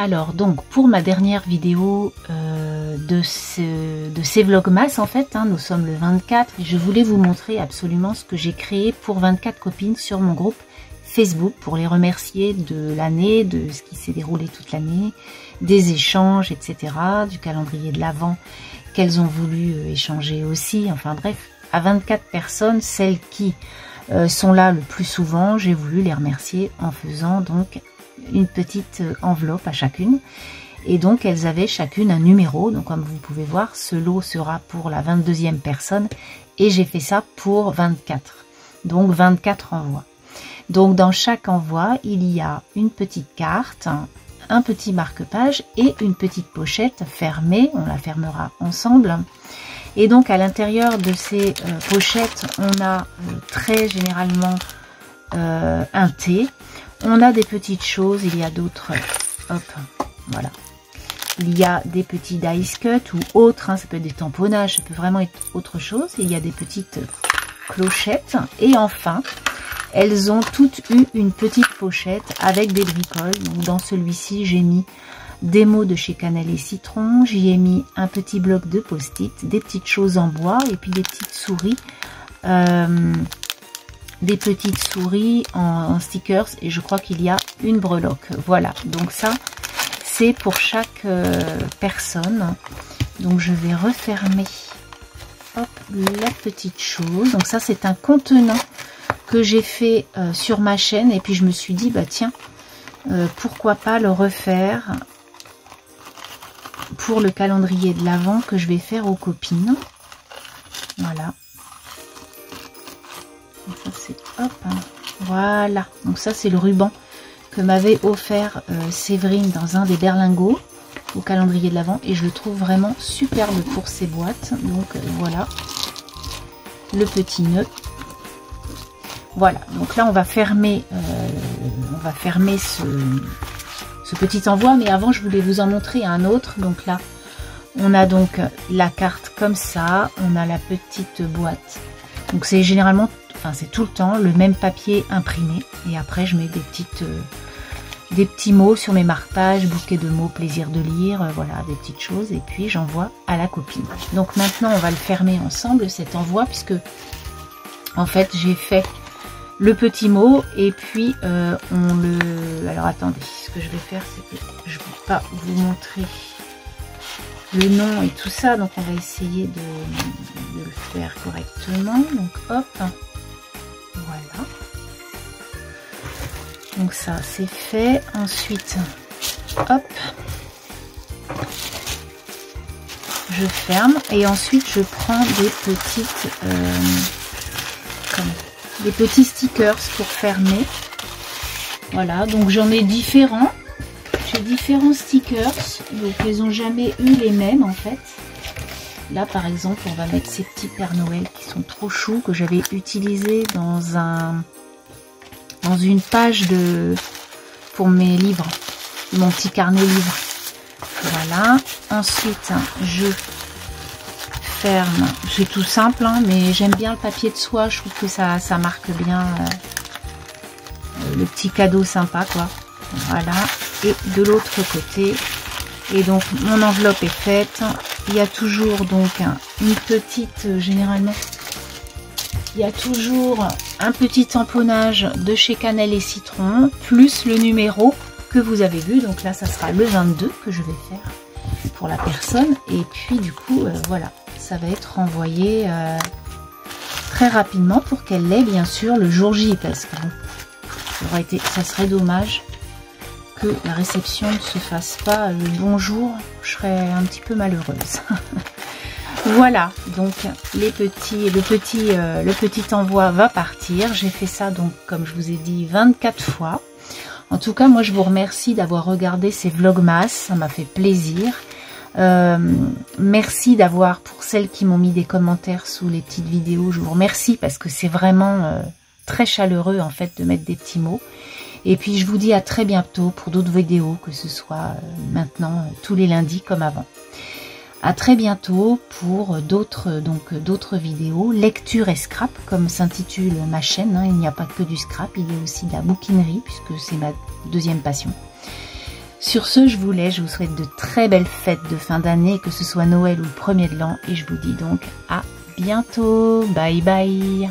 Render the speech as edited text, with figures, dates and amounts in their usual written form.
Alors donc pour ma dernière vidéo de ces vlogmas en fait, hein, nous sommes le 24 et je voulais vous montrer absolument ce que j'ai créé pour 24 copines sur mon groupe Facebook pour les remercier de l'année, de ce qui s'est déroulé toute l'année, des échanges, etc., du calendrier de l'Avent qu'elles ont voulu échanger aussi, enfin bref, à 24 personnes, celles qui sont là le plus souvent, j'ai voulu les remercier en faisant donc une petite enveloppe à chacune. Et donc elles avaient chacune un numéro, donc comme vous pouvez voir, ce lot sera pour la 22e personne et j'ai fait ça pour 24, donc 24 envois. Donc dans chaque envoi, il y a une petite carte, un petit marque-page et une petite pochette fermée, on la fermera ensemble. Et donc à l'intérieur de ces pochettes, on a très généralement un thé. On a des petites choses, il y a d'autres, hop, voilà. Il y a des petits dice cut ou autres, hein, ça peut être des tamponnages, ça peut vraiment être autre chose. Il y a des petites clochettes. Et enfin, elles ont toutes eu une petite pochette avec des bricoles. Donc dans celui-ci, j'ai mis des mots de chez Cannelle et Citron. J'y ai mis un petit bloc de post-it, des petites choses en bois et puis des petites souris. Des petites souris en stickers et je crois qu'il y a une breloque. Voilà, donc ça c'est pour chaque personne. Donc je vais refermer hop, la petite chose. Donc ça c'est un contenant que j'ai fait sur ma chaîne et puis je me suis dit bah tiens, pourquoi pas le refaire pour le calendrier de l'Avent que je vais faire aux copines. Voilà. Ça c'est hop, hein. Voilà, donc ça c'est le ruban que m'avait offert Séverine dans un des berlingots au calendrier de l'Avent et je le trouve vraiment superbe pour ces boîtes. Donc voilà le petit nœud. Voilà, donc là on va fermer ce petit envoi, mais avant je voulais vous en montrer un autre. Donc là on a donc la carte comme ça, on a la petite boîte, donc c'est généralement, enfin c'est tout le temps le même papier imprimé et après je mets des petits mots sur mes marque-pages, bouquet de mots, plaisir de lire, voilà des petites choses et puis j'envoie à la copine. Donc maintenant on va le fermer ensemble cet envoi puisque en fait j'ai fait le petit mot et puis on le... Alors attendez, ce que je vais faire c'est que je ne vais pas vous montrer le nom et tout ça, donc on va essayer de le faire correctement. Donc hop, voilà. Donc ça c'est fait. Ensuite, hop, je ferme et ensuite je prends des petites, des petits stickers pour fermer. Voilà, donc j'en ai différents. J'ai différents stickers, donc ils n'ont jamais eu les mêmes en fait. Là par exemple, on va mettre ces petits Père Noël qui sont trop choux, que j'avais utilisé dans une page pour mes livres, mon petit carnet livre. Voilà. Ensuite, je ferme. C'est tout simple, hein, mais j'aime bien le papier de soie. Je trouve que ça marque bien le petit cadeau sympa, quoi. Voilà. Et de l'autre côté, et donc mon enveloppe est faite. Il y a toujours donc une petite, généralement il y a toujours un petit tamponnage de chez Cannelle et Citron plus le numéro que vous avez vu. Donc là ça sera le 22 que je vais faire pour la personne et puis du coup voilà, ça va être envoyé très rapidement pour qu'elle l'ait bien sûr le jour J, parce que bon, ça serait dommage que la réception ne se fasse pas le bonjour, je serais un petit peu malheureuse. Voilà, donc le petit envoi va partir. J'ai fait ça donc comme je vous ai dit 24 fois. En tout cas moi je vous remercie d'avoir regardé ces vlogmas, ça m'a fait plaisir. Merci d'avoir, pour celles qui m'ont mis des commentaires sous les petites vidéos, je vous remercie parce que c'est vraiment très chaleureux en fait de mettre des petits mots. Et puis je vous dis à très bientôt pour d'autres vidéos, que ce soit maintenant tous les lundis comme avant. À très bientôt pour d'autres vidéos, lecture et scrap comme s'intitule ma chaîne, hein. Il n'y a pas que du scrap, il y a aussi de la bouquinerie puisque c'est ma deuxième passion. Sur ce, je vous laisse, je vous souhaite de très belles fêtes de fin d'année, que ce soit Noël ou le premier de l'an, et je vous dis donc à bientôt. Bye bye.